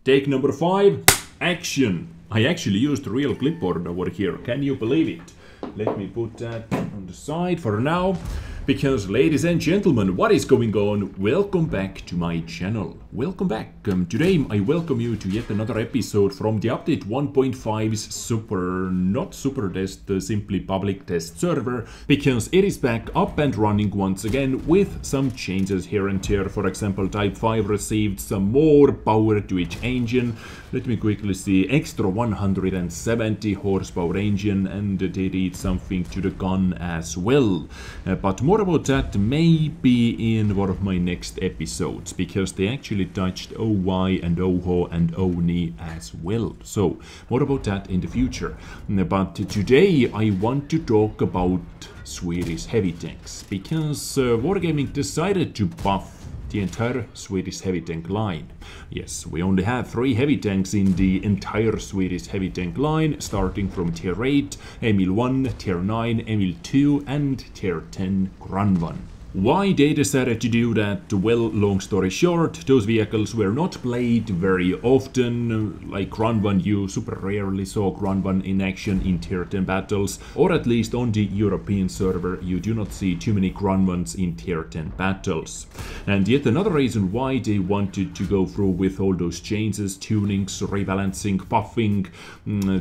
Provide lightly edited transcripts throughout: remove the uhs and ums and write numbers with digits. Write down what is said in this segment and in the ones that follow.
Take number 5, action. I actually used a real clipboard over here, can you believe it? Let me put that on the side for now. Because, ladies and gentlemen, what is going on? Welcome back to my channel. Welcome back. Today I welcome you to yet another episode from the update 1.5's not super test, simply public test server, because it is back up and running once again with some changes here and there. For example, Type 5 received some more power to its engine. Let me quickly see, extra 170 horsepower engine, and they did something to the gun as well. But more about that maybe in one of my next episodes, because they actually touched OY and OHO and ONI as well. So more about that in the future. But today I want to talk about Swedish heavy tanks, because Wargaming decided to buff the entire Swedish heavy tank line. Yes, we only have 3 heavy tanks in the entire Swedish heavy tank line, starting from Tier 8, Emil 1, Tier 9, Emil 2 and Tier 10 Kranvagn. Why they decided to do that? Well, long story short, those vehicles were not played very often. Like Kranvagn, you super rarely saw Kranvagn in action in Tier 10 battles, or at least on the European server you do not see too many Kranvagns in Tier 10 battles. And yet another reason why they wanted to go through with all those changes, tunings, rebalancing, buffing,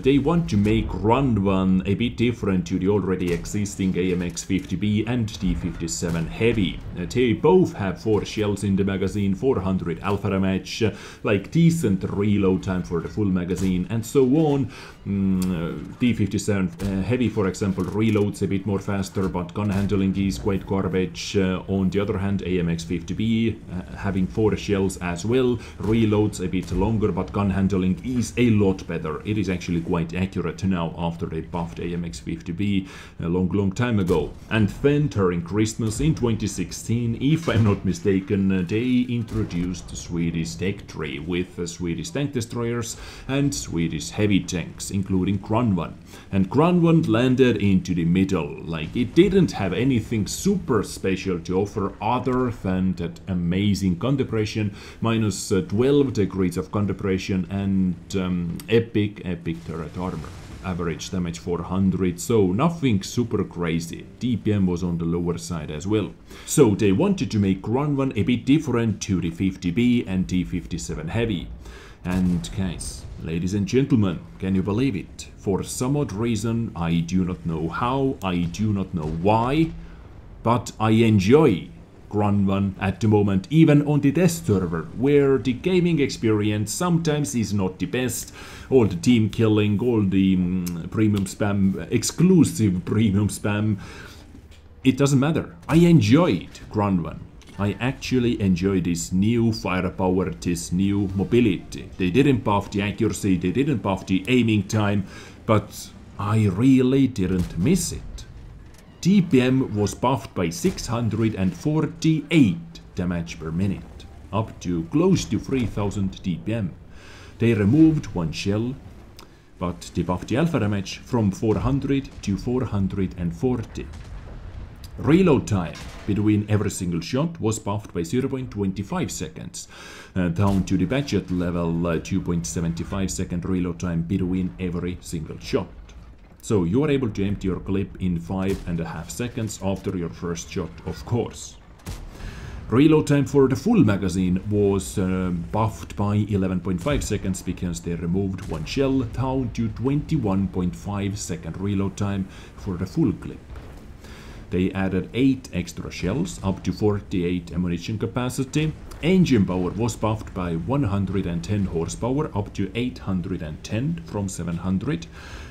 they want to make Kranvagn a bit different to the already existing AMX 50B and T57 Heavy. They both have 4 shells in the magazine, 400 alpha damage, like decent reload time for the full magazine, and so on. T57 Heavy, for example, reloads a bit more faster, but gun handling is quite garbage. On the other hand, AMX 50B, having 4 shells as well, reloads a bit longer, but gun handling is a lot better. It is actually quite accurate now after they buffed AMX 50B a long time ago. And then during Christmas in 2016, if I'm not mistaken, they introduced the Swedish tech tree with Swedish tank destroyers and Swedish heavy tanks, including Kranvagn. And Kranvagn landed into the middle, like it didn't have anything super special to offer other than that amazing gun depression, minus 12 degrees of gun depression, and epic turret armor. Average damage 400, so nothing super crazy. DPM was on the lower side as well. So they wanted to make Kranvagn a bit different to the 50B and T57 Heavy. And guys, ladies and gentlemen, can you believe it? For some odd reason, I do not know how, I do not know why, but I enjoy Kranvagn at the moment, even on the test server, where the gaming experience sometimes is not the best. All the team killing, all the premium spam, exclusive premium spam, it doesn't matter. I enjoyed Kranvagn. I actually enjoy this new firepower, this new mobility. They didn't buff the accuracy, they didn't buff the aiming time, but I really didn't miss it. DPM was buffed by 648 damage per minute, up to close to 3000 DPM. They removed 1 shell, but they buffed the alpha damage from 400 to 440. Reload time between every single shot was buffed by 0.25 seconds, down to the budget level 2.75 second reload time between every single shot. So you are able to empty your clip in 5.5 seconds after your first shot, of course. Reload time for the full magazine was buffed by 11.5 seconds because they removed 1 shell, down to 21.5 second reload time for the full clip. They added 8 extra shells, up to 48 ammunition capacity. Engine power was buffed by 110 horsepower, up to 810 from 700.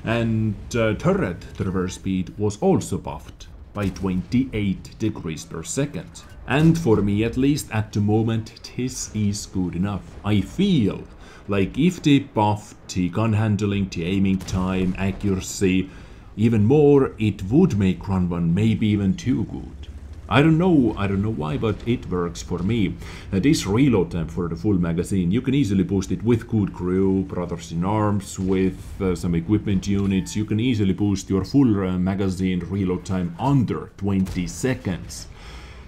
And turret traverse speed was also buffed by 28 degrees per second. And for me, at least at the moment, this is good enough. I feel like if they buffed the gun handling, the aiming time, accuracy, even more, it would make Kranvagn maybe even too good. I don't know why, but it works for me. This reload time for the full magazine, you can easily boost it with good crew, brothers in arms, with some equipment units. You can easily boost your full magazine reload time under 20 seconds.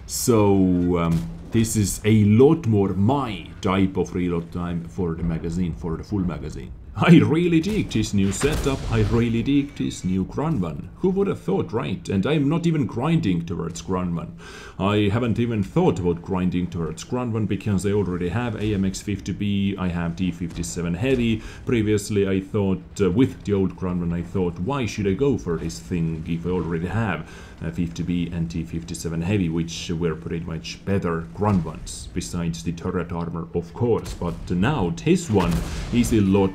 So this is a lot more my type of reload time for the magazine, for the full magazine. I really dig this new setup, I really dig this new Kranvagn. Who would have thought, right? And I'm not even grinding towards Kranvagn. I haven't even thought about grinding towards Kranvagn because I already have AMX50B, I have T57 Heavy. Previously I thought, with the old Kranvagn, I thought, why should I go for this thing if I already have 50B and T57 Heavy, which were pretty much better Kranvagns, besides the turret armor, of course. But now this one is a lot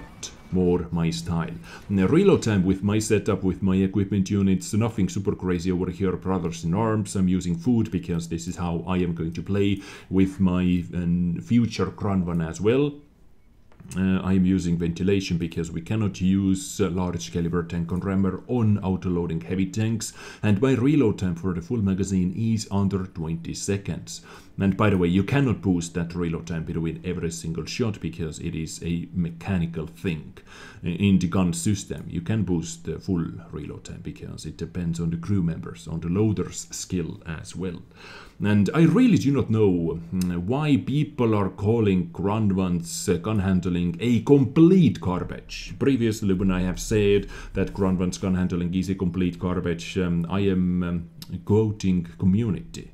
more my style. Reload time with my setup, with my equipment units, nothing super crazy over here, brothers in arms. I'm using food because this is how I am going to play with my future Kranvagn as well. I'm using ventilation because we cannot use large caliber tank on rammer on auto-loading heavy tanks, and my reload time for the full magazine is under 20 seconds. And by the way, you cannot boost that reload time between every single shot because it is a mechanical thing. In the gun system, you can boost the full reload time because it depends on the crew members, on the loader's skill as well. And I really do not know why people are calling Kranvagn's gun handling a complete garbage. Previously, when I have said that Kranvagn's gun handling is a complete garbage, I am quoting community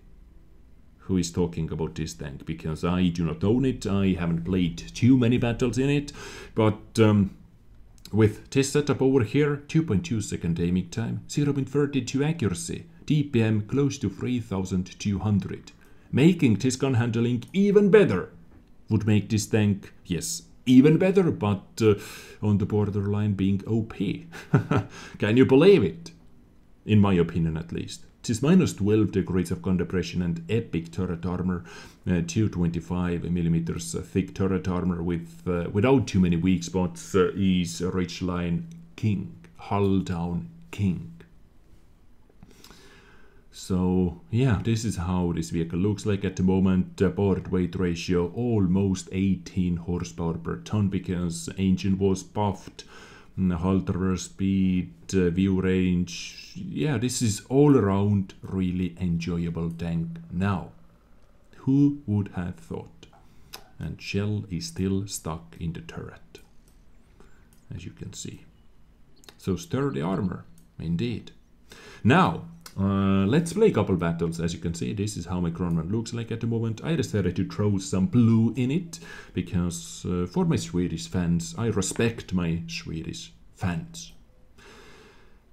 who is talking about this tank, because I do not own it, I haven't played too many battles in it, but with this setup over here, 2.2 second aiming time, 0.32 accuracy, DPM close to 3200. Making this gun handling even better would make this tank, yes, even better, but on the borderline being OP. Can you believe it? In my opinion, at least. It is minus 12 degrees of gun depression and epic turret armor, 225mm thick turret armor with without too many weak spots, is Ridgeline king, hull down king. So yeah, this is how this vehicle looks like at the moment. Board weight ratio almost 18 horsepower per ton because engine was buffed. Hull traverse speed, view range, yeah, this is all around really enjoyable tank now. Who would have thought? And shell is still stuck in the turret, as you can see. So sturdy armor, indeed. Now, let's play a couple battles. As you can see, this is how my Kranvagn looks like at the moment. I decided to throw some blue in it because for my Swedish fans, I respect my Swedish fans.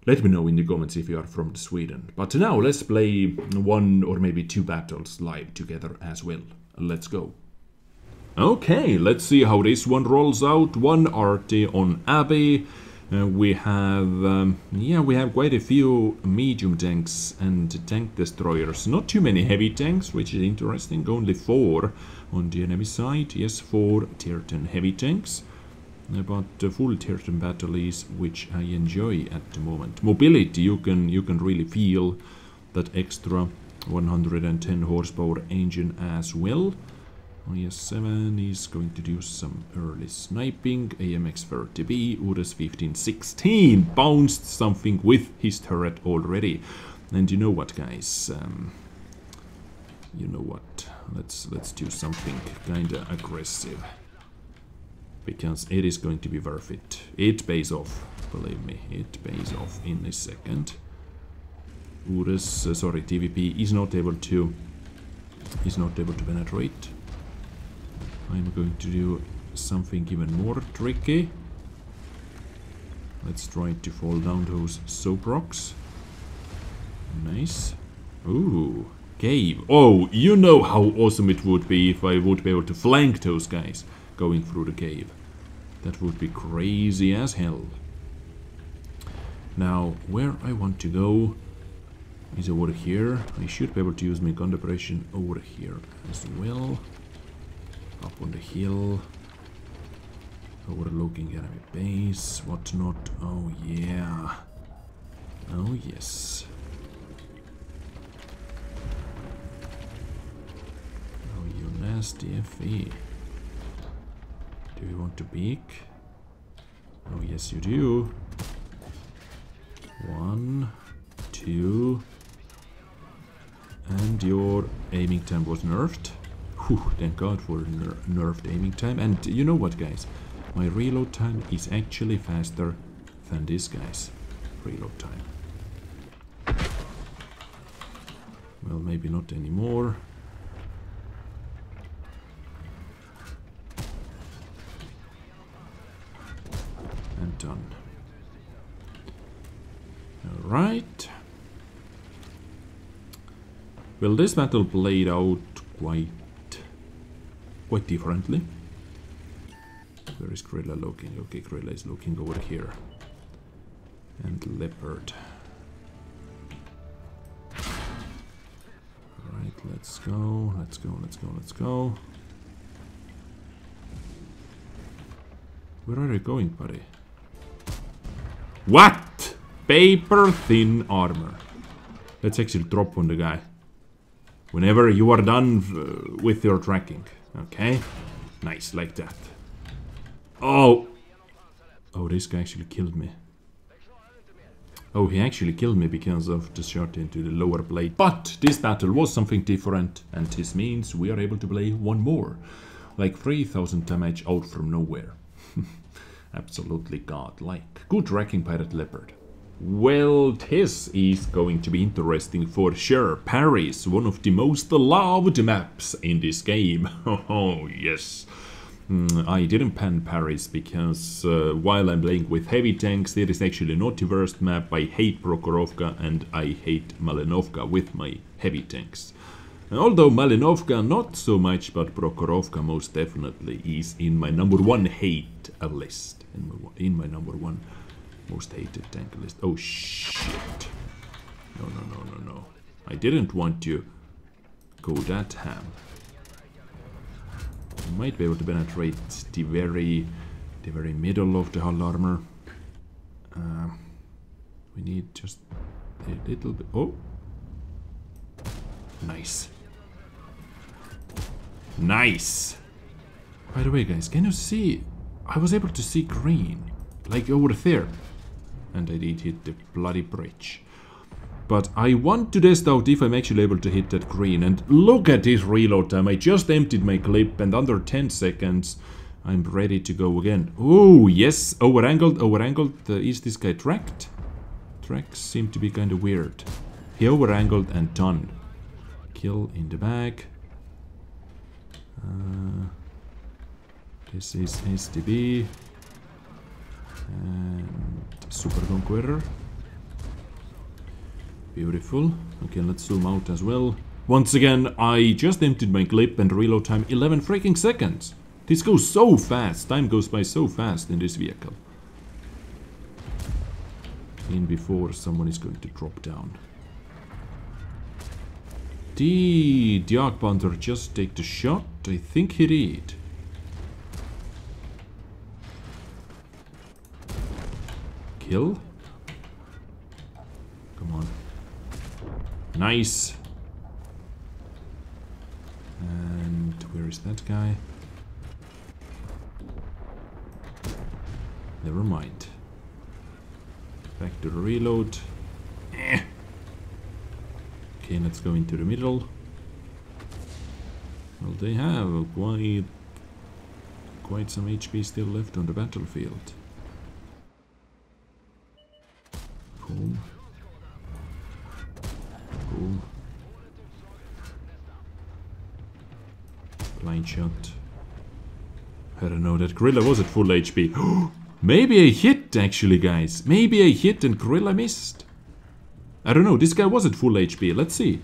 Let me know in the comments if you are from Sweden. But now let's play one or maybe two battles live together as well. Let's go. Okay, let's see how this one rolls out. One RT on Abbey. We have quite a few medium tanks and tank destroyers. Not too many heavy tanks, which is interesting. Only 4 on the enemy side. Yes, 4 tier 10 heavy tanks. But the full tier 10 battle is which I enjoy at the moment. Mobility, you can really feel that extra 110 horsepower engine as well. IS-7 is going to do some early sniping. AMX-30B, Ures 1516 bounced something with his turret already. And you know what, guys? You know what? Let's do something kinda aggressive, because it is going to be worth it. It pays off, believe me. It pays off in a second. Ures, sorry, TVP is not able to penetrate. I'm going to do something even more tricky. Let's try to fall down those soap rocks. Nice. Ooh, cave. Oh, you know how awesome it would be if I would be able to flank those guys going through the cave. That would be crazy as hell. Now, where I want to go is over here. I should be able to use my gun depression over here as well. Up on the hill, overlooking enemy base, whatnot. Oh yeah, oh yes. Oh, you nasty FE. Do you want to peek? Oh yes, you do. 1, 2, and your aiming time was nerfed. Whew, thank God for nerfed aiming time. And you know what, guys? My reload time is actually faster than this guy's reload time. Well, maybe not anymore. And done. Alright. Well, this battle played out quite differently. Where is Grilla looking? Okay, Grilla is looking over here. And Leopard. Alright, let's go, let's go, let's go, let's go. Where are you going, buddy? What? Paper thin armor. Let's actually drop on the guy. Whenever you are done with your tracking. Okay? Nice, like that. Oh! Oh, this guy actually killed me. Oh, he actually killed me because of the shot into the lower blade. But this battle was something different, and this means we are able to play one more. Like 3000 damage out from nowhere. Absolutely godlike. Good tracking by that Leopard. Well, this is going to be interesting for sure. Paris, one of the most loved maps in this game. Oh, yes. I didn't pan Paris because while I'm playing with heavy tanks, it is actually not the worst map. I hate Prokhorovka and I hate Malenovka with my heavy tanks. Although Malenovka not so much, but Prokhorovka most definitely is in my #1 hate list. In my #1 most hated tank list. Oh shit. No, no, no, no, no. I didn't want to go that ham. I might be able to penetrate the very middle of the hull armor. We need just a little bit. Oh, nice, nice. By the way, guys, can you see? I was able to see green, like over there, and I did hit the bloody bridge. But I want to test out if I'm actually able to hit that green. And look at this reload time. I just emptied my clip and under 10 seconds I'm ready to go again. Oh, yes. Overangled, overangled. Is this guy tracked? Tracks seem to be kind of weird. He overangled and done. Kill in the bag. This is STB. And Super Conqueror. Beautiful. Okay, let's zoom out as well. Once again, I just emptied my clip and reload time 11 freaking seconds. This goes so fast. Time goes by so fast in this vehicle. In before someone is going to drop down. Did the Arc Panther just take the shot? I think he did. Kill? Come on. Nice. And where is that guy? Never mind. Back to the reload. Okay, let's go into the middle. Well, they have quite some HP still left on the battlefield. Boom. Boom. Blind shot. I don't know, that gorilla was at full HP. Maybe I hit, actually, guys. Maybe I hit and gorilla missed. I don't know, this guy was at full HP. Let's see.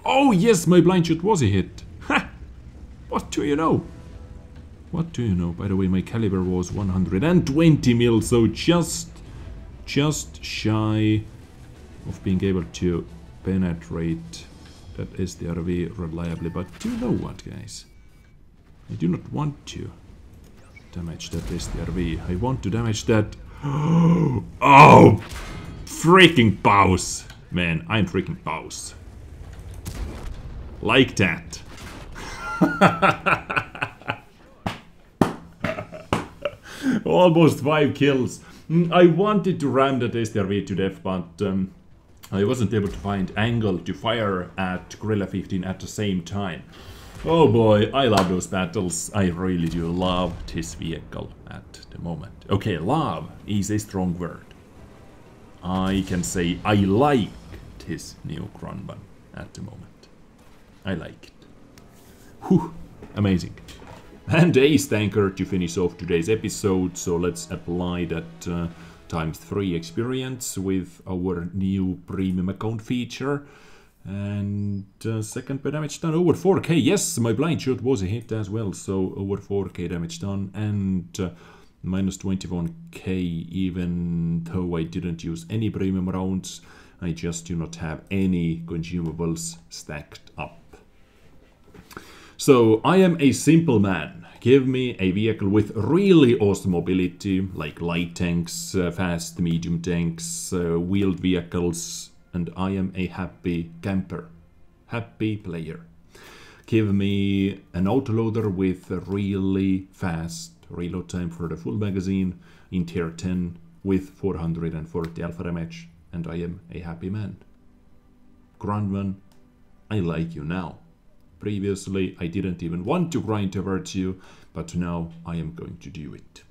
Oh, yes, my blind shot was a hit. Ha! What do you know? What do you know? By the way, my caliber was 120 mil, so just shy of being able to penetrate that SDRV reliably. But do you know what, guys? I do not want to damage that SDRV. I want to damage that. Oh! Freaking bows! Man, I'm freaking bows. Like that. Almost 5 kills. I wanted to ram that SDRV to death, but I wasn't able to find angle to fire at Gorilla 15 at the same time. Oh boy, I love those battles. I really do love this vehicle at the moment. Okay, love is a strong word. I can say I like this new Kranvagn at the moment. I like it. Whew, amazing. And ace tanker to finish off today's episode, so let's apply that ×3 experience with our new premium account feature. And second per damage done, over 4k. Yes, my blind shot was a hit as well, so over 4k damage done, and minus 21k, even though I didn't use any premium rounds. I just do not have any consumables stacked up. So I am a simple man. Give me a vehicle with really awesome mobility, like light tanks, fast medium tanks, wheeled vehicles, and I am a happy camper, happy player. Give me an autoloader with a really fast reload time for the full magazine in tier 10 with 440 alpha damage, and I am a happy man. Kranvagn, I like you now. Previously, I didn't even want to grind towards you, but now I am going to do it.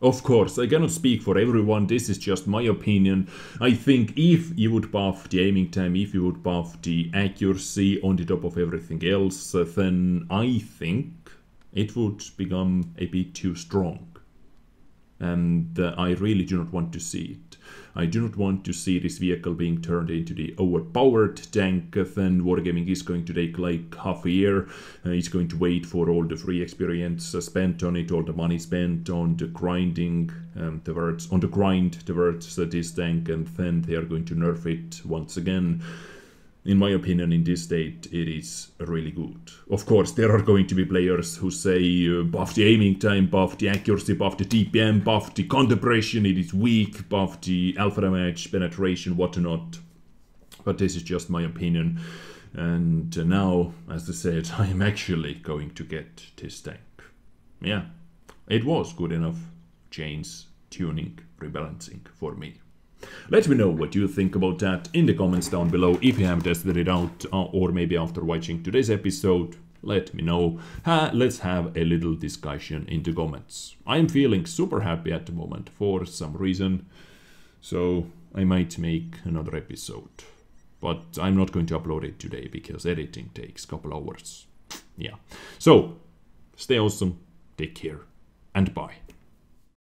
Of course, I cannot speak for everyone, this is just my opinion. I think if you would buff the aiming time, if you would buff the accuracy on the top of everything else, then I think it would become a bit too strong. And I really do not want to see it. I do not want to see this vehicle being turned into the overpowered tank. Then wargaming is going to take like half a year. It's going to wait for all the free experience spent on it, all the money spent on the grinding towards this tank, and then they are going to nerf it once again. In my opinion, in this state, it is really good. Of course, there are going to be players who say buff the aiming time, buff the accuracy, buff the TPM, buff the contemplation, it is weak, buff the alpha damage, penetration, whatnot. But this is just my opinion. And now, as I said, I am actually going to get this tank. Yeah, it was good enough chains, tuning, rebalancing for me. Let me know what you think about that in the comments down below. If you have tested it out, or maybe after watching today's episode, let me know. Let's have a little discussion in the comments. I'm feeling super happy at the moment for some reason, so I might make another episode. But I'm not going to upload it today because editing takes a couple hours. Yeah. So, stay awesome, take care, and bye.